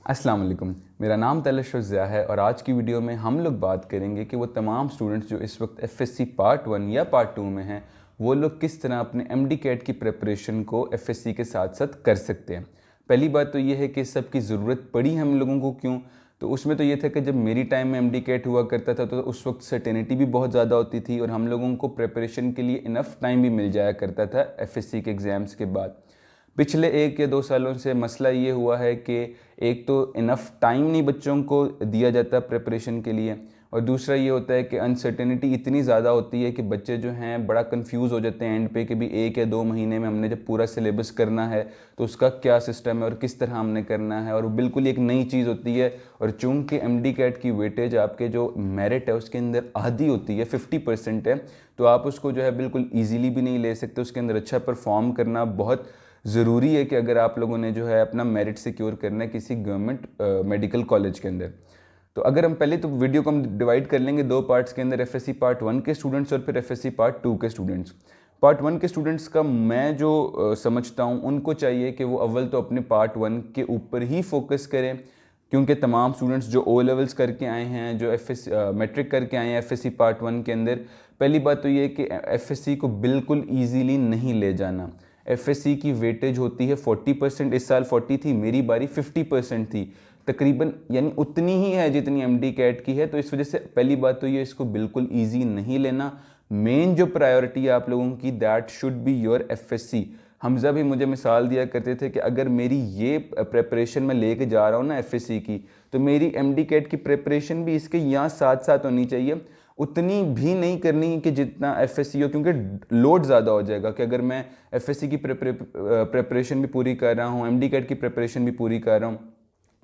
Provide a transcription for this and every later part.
अस्सलाम वालेकुम। मेरा नाम तलश ज़िया है और आज की वीडियो में हम लोग बात करेंगे कि वो तमाम स्टूडेंट्स जो इस वक्त एफएससी पार्ट 1 या पार्ट 2 में हैं वो लोग किस तरह अपने एमडी कैट की प्रिपरेशन को एफएससी के साथ साथ कर सकते हैं। पहली बात तो ये है कि सब की ज़रूरत पड़ी हम लोगों को क्यों। तो उसमें तो ये था कि जब मेरी टाइम में एमडी कैट हुआ करता था तो उस वक्त सर्टेनिटी भी बहुत ज़्यादा होती थी और हम लोगों को प्रिपरेशन के लिए इनफ टाइम भी मिल जाया करता था एफएससी के एग्ज़ाम्स के बाद। पिछले 1 या 2 सालों से मसला ये हुआ है कि एक तो इनफ टाइम नहीं बच्चों को दिया जाता प्रिपरेशन के लिए, और दूसरा ये होता है कि अनसर्टेनिटी इतनी ज़्यादा होती है कि बच्चे जो हैं बड़ा कंफ्यूज हो जाते हैं एंड पे कि भी 1 या 2 महीने में हमने जब पूरा सिलेबस करना है तो उसका क्या सिस्टम है और किस तरह हमने करना है, और वो बिल्कुल एक नई चीज़ होती है। और चूंकि एमडी कैट की वेटेज आपके जो मेरिट है उसके अंदर आधी होती है, 50% है, तो आप उसको जो है बिल्कुल ईजीली भी नहीं ले सकते। उसके अंदर अच्छा परफॉर्म करना बहुत ज़रूरी है कि अगर आप लोगों ने जो है अपना मेरिट सिक्योर करना है किसी गवर्नमेंट मेडिकल कॉलेज के अंदर। तो अगर हम पहले तो वीडियो को हम डिवाइड कर लेंगे 2 पार्ट्स के अंदर, एफएससी पार्ट 1 के स्टूडेंट्स और फिर एफएससी पार्ट 2 के स्टूडेंट्स। पार्ट 1 के स्टूडेंट्स का मैं जो समझता हूँ उनको चाहिए कि वो अव्वल तो अपने पार्ट 1 के ऊपर ही फोकस करें, क्योंकि तमाम स्टूडेंट्स जो ओ लेवल्स करके आए हैं, जो मैट्रिक करके आए हैं एफएससी पार्ट 1 के अंदर, पहली बात तो ये है कि एफएससी को बिल्कुल ईजीली नहीं ले जाना। एफएससी की वेटेज होती है 40%, इस साल 40 थी, मेरी बारी 50% थी तकरीबन, यानी उतनी ही है जितनी एमडी कैट की है। तो इस वजह से पहली बात तो ये इसको बिल्कुल इजी नहीं लेना। मेन जो प्रायोरिटी है आप लोगों की, that should be your FSc. Hamza भी मुझे मिसाल दिया करते थे कि अगर मेरी ये प्रेपरेशन मैं लेके जा रहा हूँ ना एफएससी की, तो मेरी एमडी कैट की प्रेपरेशन भी इसके यहाँ साथ साथ होनी चाहिए। उतनी भी नहीं करनी कि जितना एफएससी हो, क्योंकि लोड ज़्यादा हो जाएगा कि अगर मैं एफएससी की प्रेपरेशन भी पूरी कर रहा हूँ, एमडी कैट की प्रेपरेशन भी पूरी कर रहा हूँ,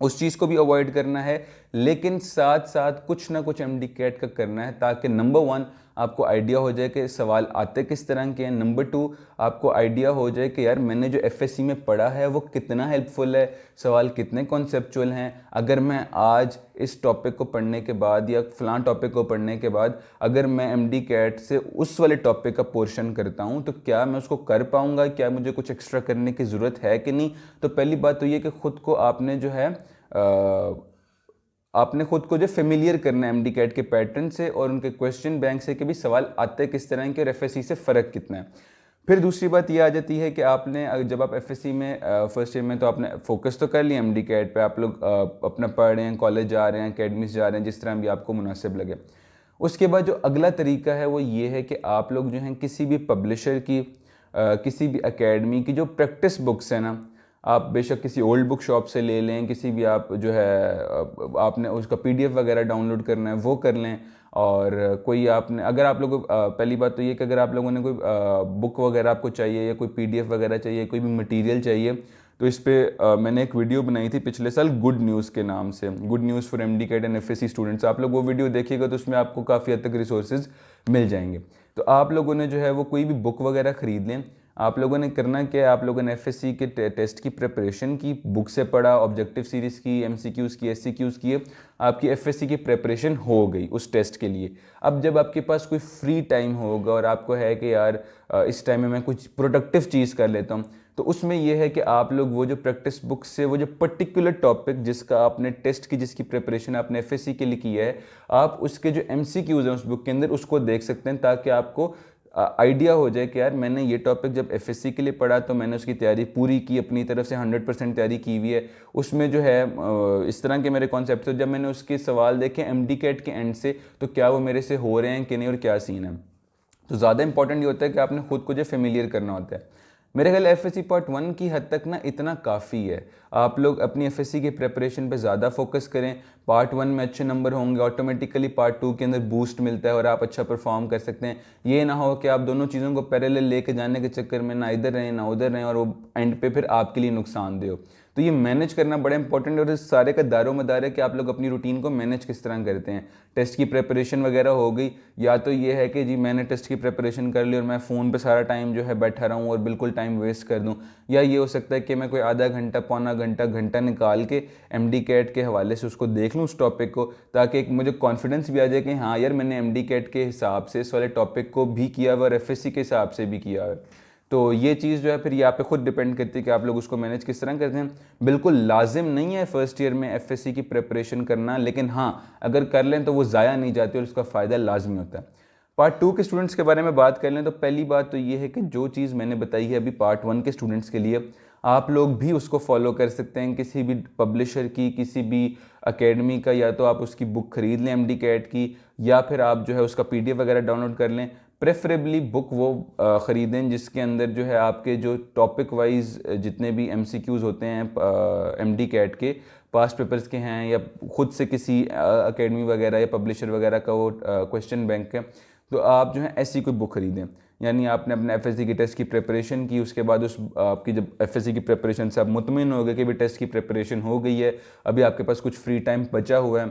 उस चीज़ को भी अवॉइड करना है। लेकिन साथ साथ कुछ ना कुछ एमडी कैट का करना है, ताकि नंबर 1 आपको आइडिया हो जाए कि सवाल आते किस तरह के हैं, नंबर 2 आपको आइडिया हो जाए कि यार मैंने जो एफएससी में पढ़ा है वो कितना हेल्पफुल है, सवाल कितने कॉन्सेप्चुअल हैं। अगर मैं आज इस टॉपिक को पढ़ने के बाद या फलां टॉपिक को पढ़ने के बाद अगर मैं एमडी कैट से उस वाले टॉपिक का पोर्शन करता हूं तो क्या मैं उसको कर पाऊंगा, क्या मुझे कुछ एक्स्ट्रा करने की ज़रूरत है कि नहीं। तो पहली बात तो ये कि ख़ुद को आपने जो है आपने खुद को जो फेमिलियर करना है एमडी कैट के पैटर्न से और उनके क्वेश्चन बैंक से कि भी सवाल आते किस तरह के और एफएससी से फ़र्क कितना है। फिर दूसरी बात ये आ जाती है कि आपने जब आप एफएससी में फर्स्ट ईयर में तो आपने फोकस तो कर लिया एमडी कैट पे, आप लोग अपना पढ़ रहे हैं, कॉलेज जा रहे हैं, अकेडमीज जा रहे हैं, जिस तरह भी आपको मुनासिब लगे। उसके बाद जो अगला तरीका है वो ये है कि आप लोग जो हैं किसी भी पब्लिशर की किसी भी एकेडमी की जो प्रैक्टिस बुक्स है ना, आप बेशक किसी ओल्ड बुक शॉप से ले लें, किसी भी आप जो है आपने उसका पीडीएफ वगैरह डाउनलोड करना है वो कर लें। और कोई आपने अगर आप लोगों पहली बात तो ये कि अगर आप लोगों ने कोई बुक वगैरह आपको चाहिए या कोई पीडीएफ वगैरह चाहिए, कोई भी मटेरियल चाहिए, तो इस पर मैंने एक वीडियो बनाई थी पिछले साल गुड न्यूज़ के नाम से, good news for MDCAT and FSC students. आप लोग वो वीडियो देखिएगा तो उसमें आपको काफ़ी हद तक रिसोर्सेज मिल जाएंगे। तो आप लोगों ने जो है वो कोई भी बुक वगैरह ख़रीद लें। आप लोगों ने करना क्या है, आप लोगों ने एफएससी के टेस्ट की प्रिपरेशन की, बुक से पढ़ा, ऑब्जेक्टिव सीरीज़ की, एमसीक्यूज़ की, एससीक्यूज़ किए, आपकी एफएससी की प्रिपरेशन हो गई उस टेस्ट के लिए। अब जब आपके पास कोई फ्री टाइम होगा और आपको है कि यार इस टाइम में मैं कुछ प्रोडक्टिव चीज़ कर लेता हूँ, तो उसमें यह है कि आप लोग वो जो प्रैक्टिस बुक से वो जो पर्टिकुलर टॉपिक जिसका आपने टेस्ट की, जिसकी प्रिपरेशन आपने एफएससी के लिए की है, आप उसके जो एमसीक्यूज़ हैं उस बुक के अंदर उसको देख सकते हैं, ताकि आपको आइडिया हो जाए कि यार मैंने ये टॉपिक जब एफएससी के लिए पढ़ा तो मैंने उसकी तैयारी पूरी की, अपनी तरफ से 100% तैयारी की हुई है। उसमें जो है इस तरह के मेरे कॉन्सेप्ट थे, जब मैंने उसके सवाल देखे एमडी कैट के एंड से तो क्या वो मेरे से हो रहे हैं कि नहीं और क्या सीन है। तो ज़्यादा इंपॉर्टेंट ये होता है कि आपने खुद को जो फेमिलियर करना होता है। मेरे ख्याल एफएससी पार्ट 1 की हद तक ना इतना काफ़ी है। आप लोग अपनी एफएससी की प्रिपरेशन पे ज़्यादा फोकस करें। पार्ट 1 में अच्छे नंबर होंगे, ऑटोमेटिकली पार्ट 2 के अंदर बूस्ट मिलता है और आप अच्छा परफॉर्म कर सकते हैं। ये ना हो कि आप दोनों चीज़ों को पैरेलल लेके जाने के चक्कर में ना इधर रहें ना उधर रहें और वो एंड पे फिर आपके लिए नुकसानदेह हो। तो ये मैनेज करना बड़ा इंपॉर्टेंट है और इस सारे का दारोमदार है कि आप लोग अपनी रूटीन को मैनेज किस तरह करते हैं। टेस्ट की प्रिपरेशन वगैरह हो गई, या तो ये है कि जी मैंने टेस्ट की प्रिपरेशन कर ली और मैं फ़ोन पे सारा टाइम जो है बैठा रहूँ और बिल्कुल टाइम वेस्ट कर दूँ, या ये हो सकता है कि मैं कोई आधा घंटा, पौना घंटा, घंटा निकाल के एमडी कैट के हवाले से उसको देख लूँ उस टॉपिक को, ताकि एक मुझे कॉन्फिडेंस भी आ जाए कि हाँ यार मैंने एमडी कैट के हिसाब से इस वाले टॉपिक को भी किया हुआ और एफएससी के हिसाब से भी किया हुआ है। तो ये चीज़ जो है फिर ये आप पे खुद डिपेंड करती है कि आप लोग उसको मैनेज किस तरह करते हैं। बिल्कुल लाजिम नहीं है फर्स्ट ईयर में एफएससी की प्रिपरेशन करना, लेकिन हाँ अगर कर लें तो वो ज़ाया नहीं जाती और उसका फ़ायदा लाजमी होता है। पार्ट 2 के स्टूडेंट्स के बारे में बात कर लें तो पहली बात तो ये है कि जो चीज़ मैंने बताई है अभी पार्ट 1 के स्टूडेंट्स के लिए, आप लोग भी उसको फॉलो कर सकते हैं किसी भी पब्लिशर की, किसी भी एकेडमी का, या तो आप उसकी बुक खरीद लें एमडी कैट की, या फिर आप जो है उसका पीडीएफ वगैरह डाउनलोड कर लें। प्रेफरेबली बुक वो ख़रीदें जिसके अंदर जो है आपके जो टॉपिक वाइज जितने भी एमसीक्यूज़ होते हैं एमडी कैट के पास्ट पेपर्स के हैं, या खुद से किसी एकेडमी वगैरह या पब्लिशर वगैरह का वो क्वेश्चन बैंक है, तो आप जो है ऐसी कोई बुक खरीदें। यानी आपने अपने एफएससी की टेस्ट की प्रिपरेशन की, उसके बाद उस आपकी जब एफएससी की प्रिपरेशन से आप मुतमिन हो गए कि भी टेस्ट की प्रिपरेशन हो गई है, अभी आपके पास कुछ फ्री टाइम बचा हुआ है,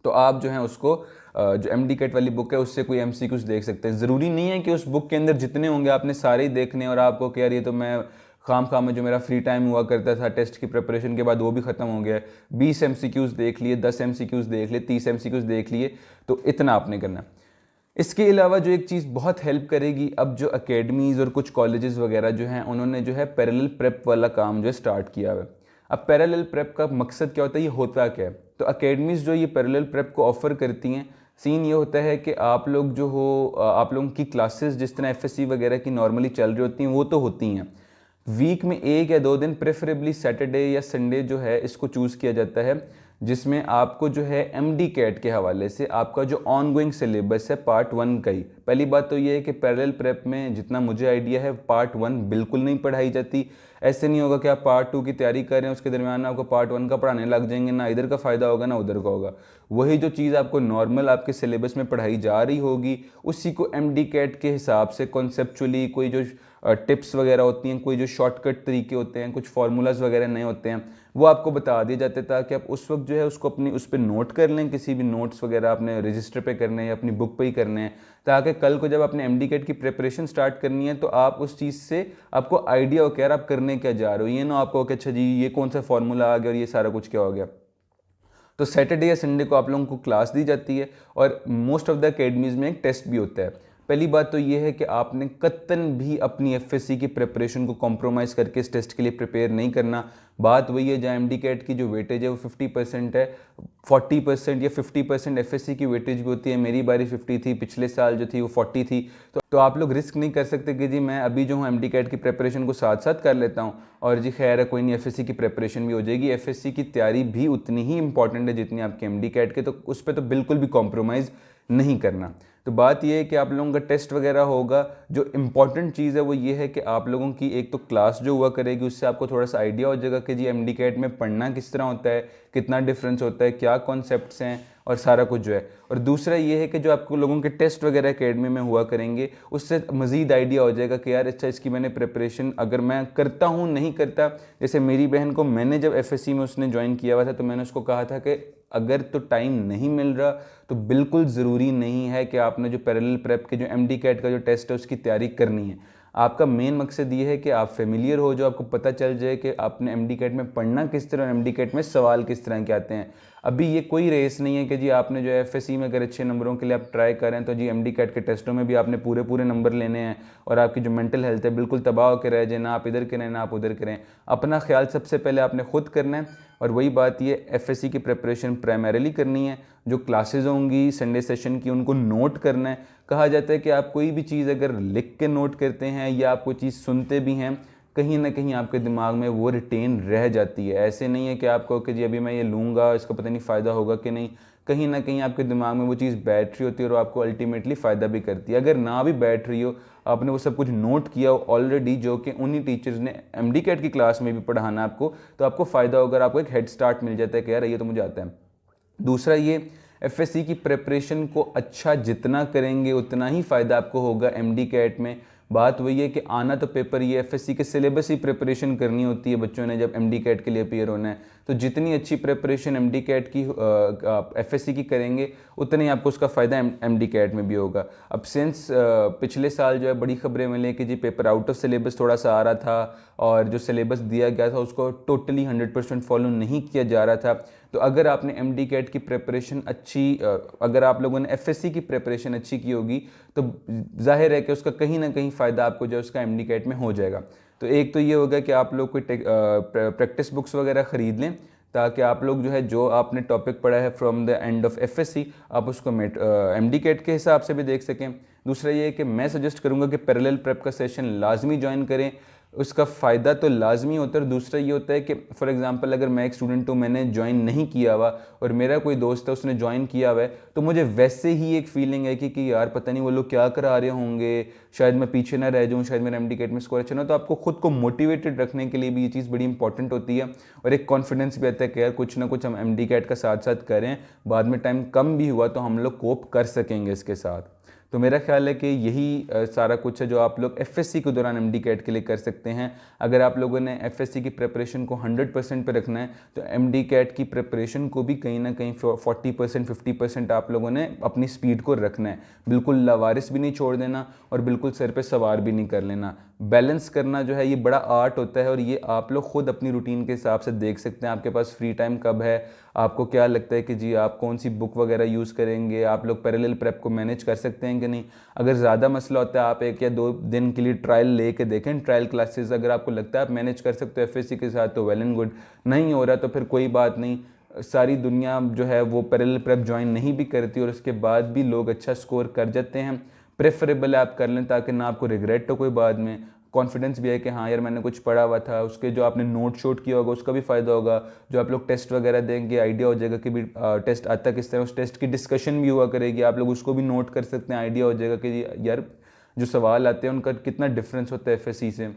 तो आप जो है उसको जो एमडी कैट वाली बुक है उससे कोई एमसीक्यूज देख सकते हैं। ज़रूरी नहीं है कि उस बुक के अंदर जितने होंगे आपने सारे ही देखने और आपको कि यार ये तो मैं खाम में जो मेरा फ्री टाइम हुआ करता था टेस्ट की प्रिपरेशन के बाद वो भी ख़त्म हो गया, 20 एमसीक्यूज देख लिए, 10 एमसीक्यूज देख लिए, 30 एमसीक्यूज देख लिए, तो इतना आपने करना। इसके अलावा जो एक चीज़ बहुत हेल्प करेगी, अब जो एकेडमीज़ और कुछ कॉलेजेस वगैरह जो हैं उन्होंने जो है पैरेलल प्रेप वाला काम जो है स्टार्ट किया हुआ है। अब पैरेलल प्रेप का मकसद क्या होता है, ये होता क्या है? तो एकेडमीज़ जो ये पैरेलल प्रेप को ऑफ़र करती हैं, सीन ये होता है कि आप लोग जो हो आप लोगों की क्लासेस जिस तरह एफएससी वगैरह की नॉर्मली चल रही होती हैं वो तो होती हैं, वीक में 1 या 2 दिन प्रेफरेबली सैटरडे या संडे जो है इसको चूज़ किया जाता है, जिसमें आपको जो है एमडी कैट के हवाले से आपका जो ऑनगोइंग सिलेबस है पार्ट 1 का ही। पहली बात तो ये है कि पैरेलल प्रेप में जितना मुझे आइडिया है पार्ट 1 बिल्कुल नहीं पढ़ाई जाती। ऐसे नहीं होगा कि आप पार्ट 2 की तैयारी कर रहे हैं उसके दरमियान आपको पार्ट 1 का पढ़ाने लग जाएंगे, ना इधर का फ़ायदा होगा ना उधर का होगा। वही जो चीज़ आपको नॉर्मल आपके सिलेबस में पढ़ाई जा रही होगी उसी को एमडी कैट के हिसाब से कॉन्सेप्चुअली कोई जो टिप्स वगैरह होती हैं, कोई जो शॉर्टकट तरीके होते हैं, कुछ फार्मूलाज वगैरह नए होते हैं, वो आपको बता दिए जाते हैं ताकि आप उस वक्त जो है उसको अपनी उस पर नोट कर लें। किसी भी नोट्स वगैरह आपने रजिस्टर पे करने हैं या अपनी बुक पे ही करने हैं, ताकि कल को जब आपने एमडी कैट की प्रिपरेशन स्टार्ट करनी है तो आप उस चीज़ से आपको आइडिया हो कि यार आप करने क्या जा रहे हो। ये ना आपको कि अच्छा जी ये कौन सा फार्मूला आ गया और ये सारा कुछ क्या हो गया। तो सैटरडे या संडे को आप लोगों को क्लास दी जाती है और मोस्ट ऑफ द अकेडमीज़ में एक टेस्ट भी होता है। पहली बात तो ये है कि आपने कतन भी अपनी एफएससी की प्रिपरेशन को कॉम्प्रोमाइज़ करके इस टेस्ट के लिए प्रिपेयर नहीं करना। बात वही है जहाँ एमडी कैट की जो वेटेज है वो 50% है, 40% या 50% एफएससी की वेटेज भी होती है। मेरी बारी 50 थी, पिछले साल जो थी वो 40 थी। तो आप लोग रिस्क नहीं कर सकते कि जी मैं अभी जो हूँ एमडी कैट की प्रिपरेशन को साथ साथ कर लेता हूँ और जी खैर है कोई नहीं एफएससी की प्रिपरेशन भी हो जाएगी। एफएससी की तैयारी भी उतनी ही इंपॉर्टेंट है जितनी आपकी एमडी कैट के, तो उस पर तो बिल्कुल भी कॉम्प्रोमाइज़ नहीं करना। तो बात ये है कि आप लोगों का टेस्ट वगैरह होगा, जो इम्पॉर्टेंट चीज़ है वो ये है कि आप लोगों की एक तो क्लास जो हुआ करेगी उससे आपको थोड़ा सा आइडिया हो जाएगा कि जी एमडी कैट में पढ़ना किस तरह होता है, कितना डिफरेंस होता है, क्या कॉन्सेप्ट्स हैं और सारा कुछ जो है। और दूसरा ये है कि जो आपको लोगों के टेस्ट वगैरह एकेडमी में हुआ करेंगे उससे मज़ीद आइडिया हो जाएगा कि यार अच्छा इसकी मैंने प्रिपरेशन अगर मैं करता हूँ नहीं करता। जैसे मेरी बहन को मैंने जब एफएससी में उसने ज्वाइन किया हुआ था तो मैंने उसको कहा था कि अगर तो टाइम नहीं मिल रहा तो बिल्कुल ज़रूरी नहीं है कि आपने जो पैरेलल प्रेप के जो एमडी कैट का जो टेस्ट है उसकी तैयारी करनी है। आपका मेन मकसद ये है कि आप फेमिलियर हो, जो आपको पता चल जाए कि आपने एमडी कैट में पढ़ना किस तरह और एमडी कैट में सवाल किस तरह के आते हैं। अभी ये कोई रेस नहीं है कि जी आपने जो एफएससी में अगर अच्छे नंबरों के लिए आप ट्राई करें तो जी एमडी कैट के टेस्टों में भी आपने पूरे नंबर लेने हैं और आपकी जो मेंटल हेल्थ है बिल्कुल तबाह होकर रह जाए, ना आप इधर करें ना आप उधर करें। अपना ख्याल सबसे पहले आपने खुद करना है। और वही बात ये एफएससी की प्रिपरेशन प्राइमरीली करनी है। जो क्लासेस होंगी संडे सेशन की उनको नोट करना है। कहा जाता है कि आप कोई भी चीज़ अगर लिख के नोट करते हैं या आप कोई चीज़ सुनते भी हैं कहीं ना कहीं आपके दिमाग में वो रिटेन रह जाती है। ऐसे नहीं है कि आपको कि जी अभी मैं ये लूँगा इसका पता नहीं फ़ायदा होगा कि नहीं, कहीं ना कहीं आपके दिमाग में वो चीज़ बैठ रही होती है और आपको अल्टीमेटली फ़ायदा भी करती है। अगर ना भी बैठ रही हो, आपने वो सब कुछ नोट किया हो ऑलरेडी जो कि उन्हीं टीचर्स ने एमडी कैट की क्लास में भी पढ़ाना आपको, तो आपको फ़ायदा होगा, आपको एक हेड स्टार्ट मिल जाता है कि यार ये तो मुझे आता है। दूसरा ये एफएससी की प्रिपरेशन को अच्छा जितना करेंगे उतना ही फ़ायदा आपको होगा एमडी कैट में। बात वही है कि आना तो पेपर ये एफएससी के सिलेबस ही प्रिपरेशन करनी होती है बच्चों ने जब एमडी कैट के लिए अपियर होना है। तो जितनी अच्छी प्रिपरेशन एमडी कैट की एफएससी की करेंगे उतना ही आपको उसका फ़ायदा एमडी कैट में भी होगा। अब सिंस पिछले साल जो है बड़ी खबरें मिली कि जी पेपर आउट ऑफ सिलेबस थोड़ा सा आ रहा था और जो सिलेबस दिया गया था उसको टोटली 100% फॉलो नहीं किया जा रहा था। तो अगर आपने एमडी कैट की प्रिपरेशन अच्छी अगर आप लोगों ने एफएससी की प्रिपरेशन अच्छी की होगी तो जाहिर है कि उसका कहीं ना कहीं फ़ायदा आपको जो है उसका एमडी कैट में हो जाएगा। तो एक तो ये होगा कि आप लोग कोई प्रैक्टिस बुक्स वगैरह ख़रीद लें ताकि आप लोग जो है जो आपने टॉपिक पढ़ा है from the end of FSc आप उसको एमडी कैट के हिसाब से भी देख सकें। दूसरा ये है कि मैं सजेस्ट करूँगा कि पैरेलल प्रेप का सेशन लाजमी ज्वाइन करें, उसका फ़ायदा तो लाजमी होता है। और दूसरा ये होता है कि फॉर एग्जांपल अगर मैं एक स्टूडेंट हूँ, मैंने ज्वाइन नहीं किया हुआ और मेरा कोई दोस्त है उसने ज्वाइन किया हुआ है, तो मुझे वैसे ही एक फीलिंग है कि यार पता नहीं वो लोग क्या करा रहे होंगे, शायद मैं पीछे ना रह जाऊँ, शायद मेरा एमडी कैट में स्कोर अच्छा ना। तो आपको खुद को मोटिवेटेड रखने के लिए भी ये चीज़ बड़ी इंपॉर्टेंट होती है और एक कॉन्फिडेंस भी आता है कि यार कुछ ना कुछ हम एमडी कैट का साथ साथ करें, बाद में टाइम कम भी हुआ तो हम लोग कोप कर सकेंगे इसके साथ। तो मेरा ख्याल है कि यही सारा कुछ है जो आप लोग एफएससी के दौरान एमडी कैट के लिए कर सकते हैं। अगर आप लोगों ने एफएससी की प्रिपरेशन को 100% पे रखना है तो एमडी कैट की प्रिपरेशन को भी कहीं ना कहीं 40% 50% आप लोगों ने अपनी स्पीड को रखना है। बिल्कुल लावारिस भी नहीं छोड़ देना और बिल्कुल सर पे सवार भी नहीं कर लेना। बैलेंस करना जो है ये बड़ा आर्ट होता है और ये आप लोग खुद अपनी रूटीन के हिसाब से देख सकते हैं। आपके पास फ्री टाइम कब है, आपको क्या लगता है कि जी आप कौन सी बुक वगैरह यूज़ करेंगे, आप लोग पैरेलल प्रेप को मैनेज कर सकते हैं कि नहीं। अगर ज़्यादा मसला होता है आप 1 या 2 दिन के लिए ट्रायल ले के देखें, ट्रायल क्लासेस अगर आपको लगता है आप मैनेज कर सकते हो एफएससी के साथ तो वेल एंड गुड, नहीं हो रहा तो फिर कोई बात नहीं। सारी दुनिया जो है वो पैरेलल प्रेप ज्वाइन नहीं भी करती और उसके बाद भी लोग अच्छा स्कोर कर जाते हैं। प्रेफरेबल आप कर लें ताकि ना आपको रिग्रेट हो कोई बाद में, कॉन्फिडेंस भी है कि हाँ यार मैंने कुछ पढ़ा हुआ था, उसके जो आपने नोट शोट किया होगा उसका भी फ़ायदा होगा। जो आप लोग टेस्ट वगैरह देंगे आइडिया हो जाएगा कि भी टेस्ट आता किस तरह, उस टेस्ट की डिस्कशन भी हुआ करेगी, आप लोग उसको भी नोट कर सकते हैं, आइडिया हो जाएगा कि यार जो सवाल आते हैं उनका कितना डिफरेंस होता है एफएससी से।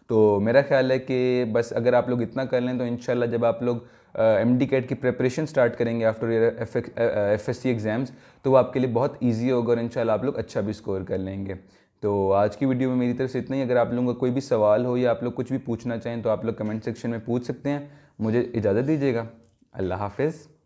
तो मेरा ख्याल है कि बस अगर आप लोग इतना कर लें तो इंशाल्लाह जब आप लोग एमडी कैट की प्रिपरेशन स्टार्ट करेंगे आफ्टर एफएससी एग्ज़ाम्स तो वो आपके लिए बहुत इजी होगा और इंशाल्लाह आप लोग अच्छा भी स्कोर कर लेंगे। तो आज की वीडियो में मेरी तरफ से इतना ही। अगर आप लोगों का कोई भी सवाल हो या आप लोग कुछ भी पूछना चाहें तो आप लोग कमेंट सेक्शन में पूछ सकते हैं। मुझे इजाज़त दीजिएगा। अल्लाह हाफ़िज़।